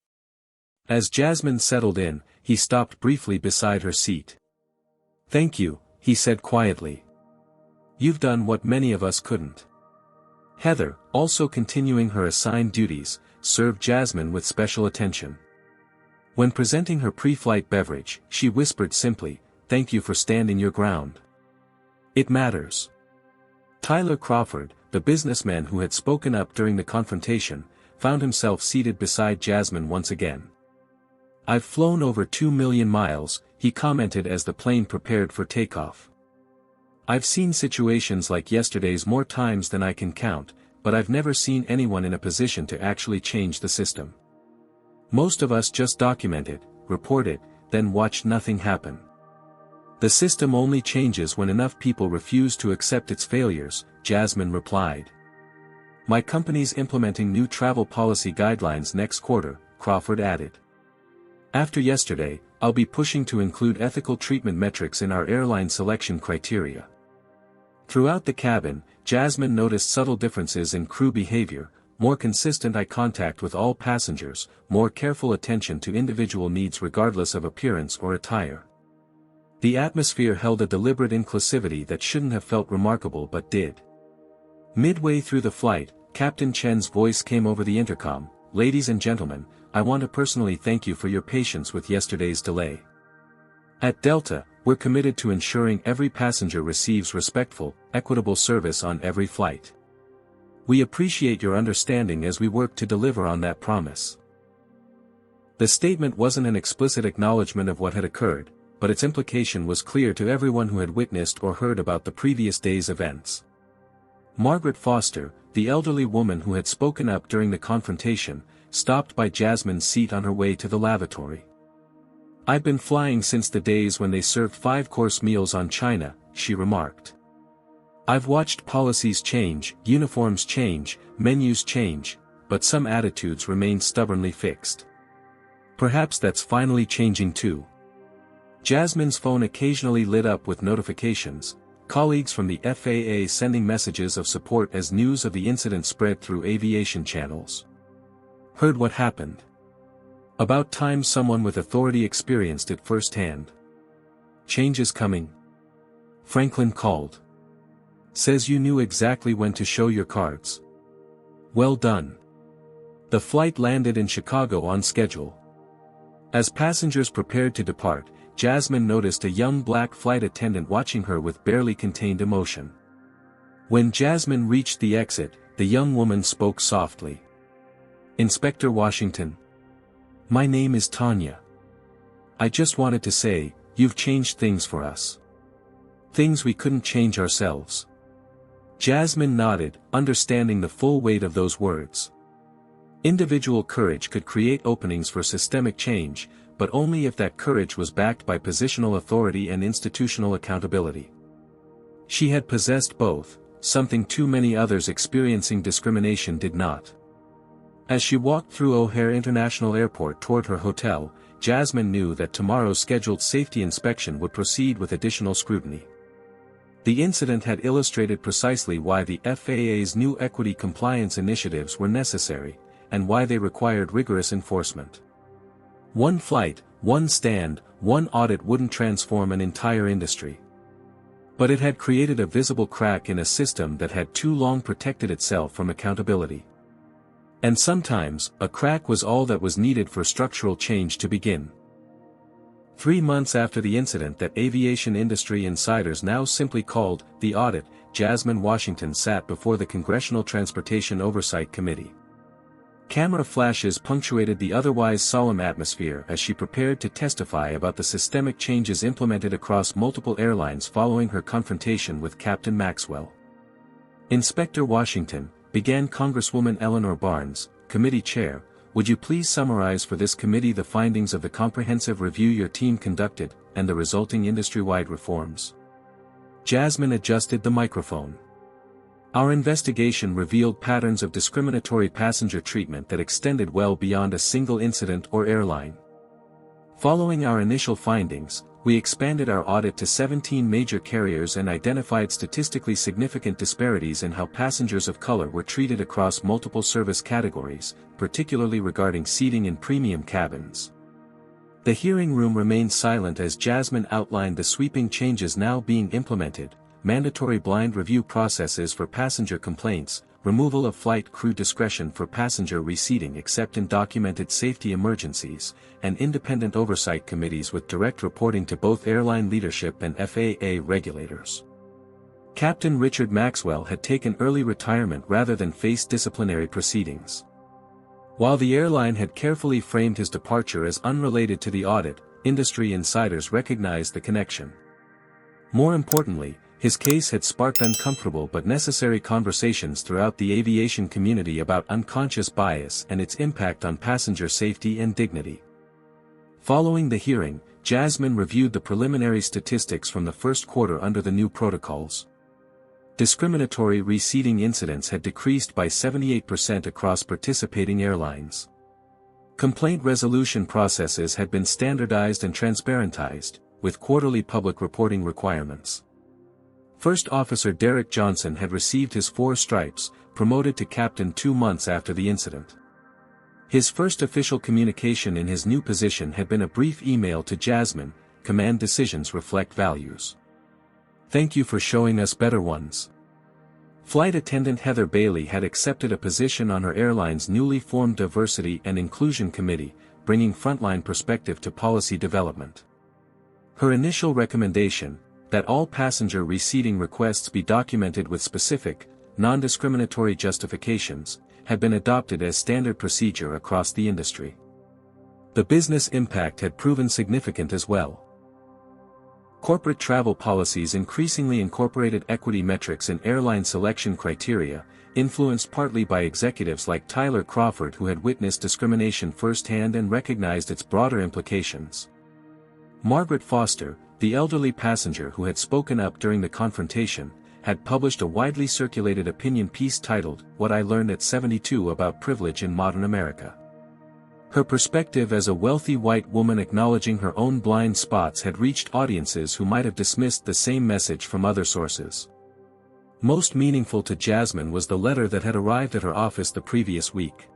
As Jasmine settled in, he stopped briefly beside her seat. "Thank you," he said quietly. "You've done what many of us couldn't." Heather, also continuing her assigned duties, served Jasmine with special attention. When presenting her pre-flight beverage, she whispered simply, "Thank you for standing your ground. It matters." Tyler Crawford, the businessman who had spoken up during the confrontation, found himself seated beside Jasmine once again. "I've flown over 2 million miles, he commented as the plane prepared for takeoff. "I've seen situations like yesterday's more times than I can count, but I've never seen anyone in a position to actually change the system. Most of us just document it, report it, then watch nothing happen. The system only changes when enough people refuse to accept its failures," Jasmine replied. "My company's implementing new travel policy guidelines next quarter," Crawford added. "After yesterday, I'll be pushing to include ethical treatment metrics in our airline selection criteria." Throughout the cabin, Jasmine noticed subtle differences in crew behavior, more consistent eye contact with all passengers, more careful attention to individual needs regardless of appearance or attire. The atmosphere held a deliberate inclusivity that shouldn't have felt remarkable but did. Midway through the flight, Captain Chen's voice came over the intercom, "Ladies and gentlemen, I want to personally thank you for your patience with yesterday's delay. At Delta, we're committed to ensuring every passenger receives respectful, equitable service on every flight. We appreciate your understanding as we work to deliver on that promise." The statement wasn't an explicit acknowledgement of what had occurred, but its implication was clear to everyone who had witnessed or heard about the previous day's events. Margaret Foster, the elderly woman who had spoken up during the confrontation, stopped by Jasmine's seat on her way to the lavatory. "I've been flying since the days when they served 5-course meals on China," she remarked. "I've watched policies change, uniforms change, menus change, but some attitudes remain stubbornly fixed. Perhaps that's finally changing too." Jasmine's phone occasionally lit up with notifications, colleagues from the FAA sending messages of support as news of the incident spread through aviation channels. "Heard what happened? About time someone with authority experienced it firsthand. Change is coming. Franklin called. Says you knew exactly when to show your cards. Well done." The flight landed in Chicago on schedule. As passengers prepared to depart, Jasmine noticed a young black flight attendant watching her with barely contained emotion. When Jasmine reached the exit, the young woman spoke softly. "Inspector Washington. My name is Tanya. I just wanted to say, you've changed things for us. Things we couldn't change ourselves." Jasmine nodded, understanding the full weight of those words. Individual courage could create openings for systemic change, but only if that courage was backed by positional authority and institutional accountability. She had possessed both, something too many others experiencing discrimination did not. As she walked through O'Hare International Airport toward her hotel, Jasmine knew that tomorrow's scheduled safety inspection would proceed with additional scrutiny. The incident had illustrated precisely why the FAA's new equity compliance initiatives were necessary, and why they required rigorous enforcement. One flight, one stand, one audit wouldn't transform an entire industry. But it had created a visible crack in a system that had too long protected itself from accountability. And sometimes, a crack was all that was needed for structural change to begin. 3 months after the incident that aviation industry insiders now simply called the Audit, Jasmine Washington sat before the Congressional Transportation Oversight Committee. Camera flashes punctuated the otherwise solemn atmosphere as she prepared to testify about the systemic changes implemented across multiple airlines following her confrontation with Captain Maxwell. "Inspector Washington," began Congresswoman Eleanor Barnes, committee chair, "would you please summarize for this committee the findings of the comprehensive review your team conducted, and the resulting industry-wide reforms?" Jasmine adjusted the microphone. "Our investigation revealed patterns of discriminatory passenger treatment that extended well beyond a single incident or airline. Following our initial findings, we expanded our audit to 17 major carriers and identified statistically significant disparities in how passengers of color were treated across multiple service categories, particularly regarding seating in premium cabins. The hearing room remained silent as Jasmine outlined the sweeping changes now being implemented: mandatory blind review processes for passenger complaints, removal of flight crew discretion for passenger reseating except in documented safety emergencies, and independent oversight committees with direct reporting to both airline leadership and FAA regulators. Captain Richard Maxwell had taken early retirement rather than face disciplinary proceedings. While the airline had carefully framed his departure as unrelated to the audit, industry insiders recognized the connection. More importantly, his case had sparked uncomfortable but necessary conversations throughout the aviation community about unconscious bias and its impact on passenger safety and dignity. Following the hearing, Jasmine reviewed the preliminary statistics from the first quarter under the new protocols. Discriminatory reseating incidents had decreased by 78% across participating airlines. Complaint resolution processes had been standardized and transparentized, with quarterly public reporting requirements. First Officer Derek Johnson had received his 4 stripes, promoted to captain 2 months after the incident. His first official communication in his new position had been a brief email to Jasmine: "Command decisions reflect values. Thank you for showing us better ones." Flight attendant Heather Bailey had accepted a position on her airline's newly formed Diversity and Inclusion Committee, bringing frontline perspective to policy development. Her initial recommendation, that all passenger reseating requests be documented with specific, non-discriminatory justifications, had been adopted as standard procedure across the industry. The business impact had proven significant as well. Corporate travel policies increasingly incorporated equity metrics in airline selection criteria, influenced partly by executives like Tyler Crawford who had witnessed discrimination firsthand and recognized its broader implications. Margaret Foster, the elderly passenger who had spoken up during the confrontation, had published a widely circulated opinion piece titled, "What I Learned at 72 About Privilege in Modern America." Her perspective as a wealthy white woman acknowledging her own blind spots had reached audiences who might have dismissed the same message from other sources. Most meaningful to Jasmine was the letter that had arrived at her office the previous week.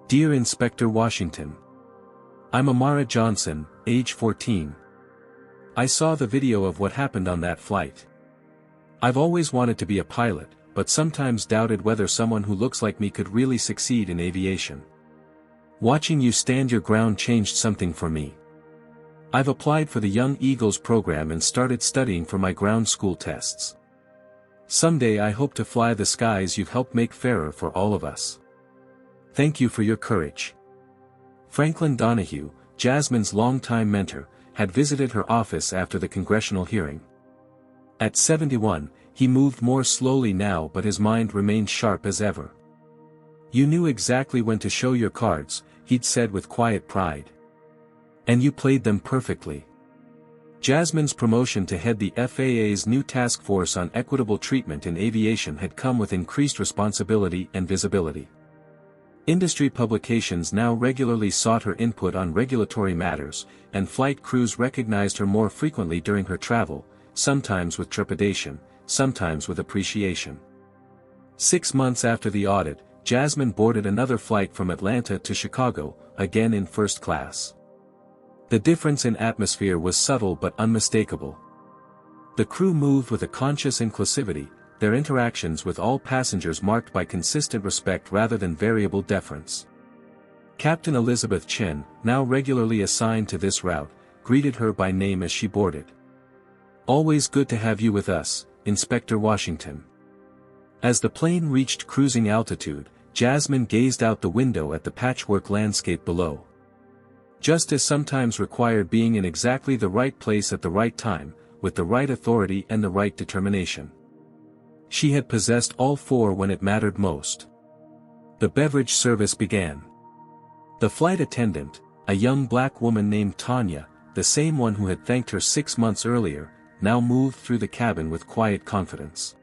"Dear Inspector Washington. I'm Amara Johnson, age 14. I saw the video of what happened on that flight. I've always wanted to be a pilot, but sometimes doubted whether someone who looks like me could really succeed in aviation. Watching you stand your ground changed something for me. I've applied for the Young Eagles program and started studying for my ground school tests. Someday I hope to fly the skies you've helped make fairer for all of us. Thank you for your courage." Franklin Donahue, Jasmine's longtime mentor, had visited her office after the congressional hearing. At 71, he moved more slowly now, but his mind remained sharp as ever. "You knew exactly when to show your cards," he'd said with quiet pride. "And you played them perfectly." Jasmine's promotion to head the FAA's new task force on equitable treatment in aviation had come with increased responsibility and visibility. Industry publications now regularly sought her input on regulatory matters, and flight crews recognized her more frequently during her travel, sometimes with trepidation, sometimes with appreciation. 6 months after the audit, Jasmine boarded another flight from Atlanta to Chicago, again in first class. The difference in atmosphere was subtle but unmistakable. The crew moved with a conscious inclusivity, their interactions with all passengers marked by consistent respect rather than variable deference. Captain Elizabeth Chen, now regularly assigned to this route, greeted her by name as she boarded. "Always good to have you with us, Inspector Washington." As the plane reached cruising altitude, Jasmine gazed out the window at the patchwork landscape below. Justice sometimes required being in exactly the right place at the right time, with the right authority and the right determination. She had possessed all 4 when it mattered most. The beverage service began. The flight attendant, a young black woman named Tanya, the same one who had thanked her 6 months earlier, now moved through the cabin with quiet confidence.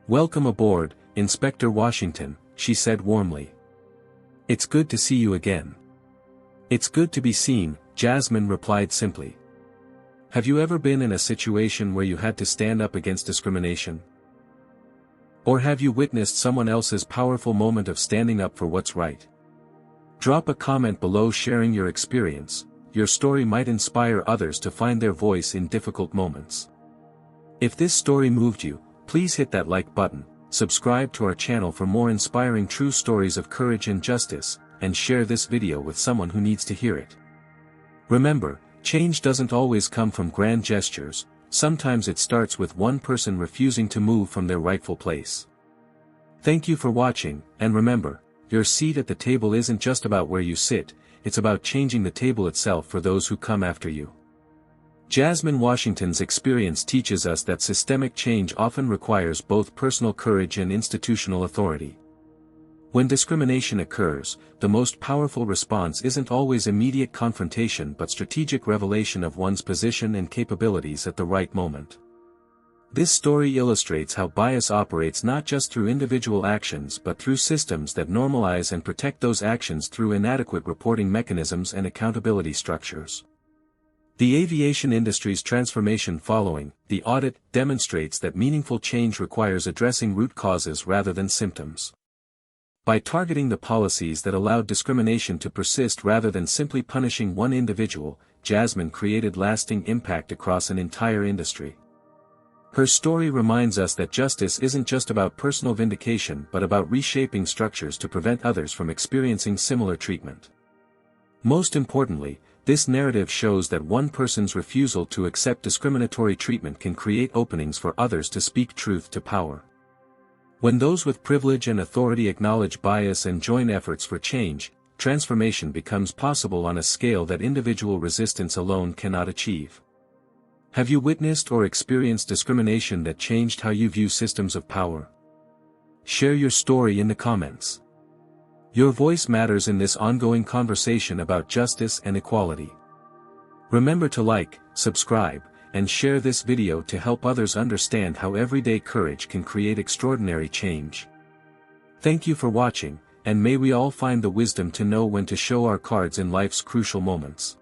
"Welcome aboard, Inspector Washington," she said warmly. "It's good to see you again." "It's good to be seen," Jasmine replied simply. Have you ever been in a situation where you had to stand up against discrimination? Or have you witnessed someone else's powerful moment of standing up for what's right? Drop a comment below sharing your experience. your story might inspire others to find their voice in difficult moments. If this story moved you, please hit that like button, subscribe to our channel for more inspiring true stories of courage and justice, and share this video with someone who needs to hear it. Remember, change doesn't always come from grand gestures, sometimes it starts with one person refusing to move from their rightful place. Thank you for watching, and remember, your seat at the table isn't just about where you sit, it's about changing the table itself for those who come after you. Jasmine Washington's experience teaches us that systemic change often requires both personal courage and institutional authority. When discrimination occurs, the most powerful response isn't always immediate confrontation but strategic revelation of one's position and capabilities at the right moment. This story illustrates how bias operates not just through individual actions but through systems that normalize and protect those actions through inadequate reporting mechanisms and accountability structures. The aviation industry's transformation following the audit demonstrates that meaningful change requires addressing root causes rather than symptoms. By targeting the policies that allowed discrimination to persist rather than simply punishing one individual, Jasmine created lasting impact across an entire industry. Her story reminds us that justice isn't just about personal vindication but about reshaping structures to prevent others from experiencing similar treatment. Most importantly, this narrative shows that one person's refusal to accept discriminatory treatment can create openings for others to speak truth to power. When those with privilege and authority acknowledge bias and join efforts for change, transformation becomes possible on a scale that individual resistance alone cannot achieve. Have you witnessed or experienced discrimination that changed how you view systems of power? Share your story in the comments. Your voice matters in this ongoing conversation about justice and equality. Remember to like, subscribe, and share this video to help others understand how everyday courage can create extraordinary change. Thank you for watching, and may we all find the wisdom to know when to show our cards in life's crucial moments.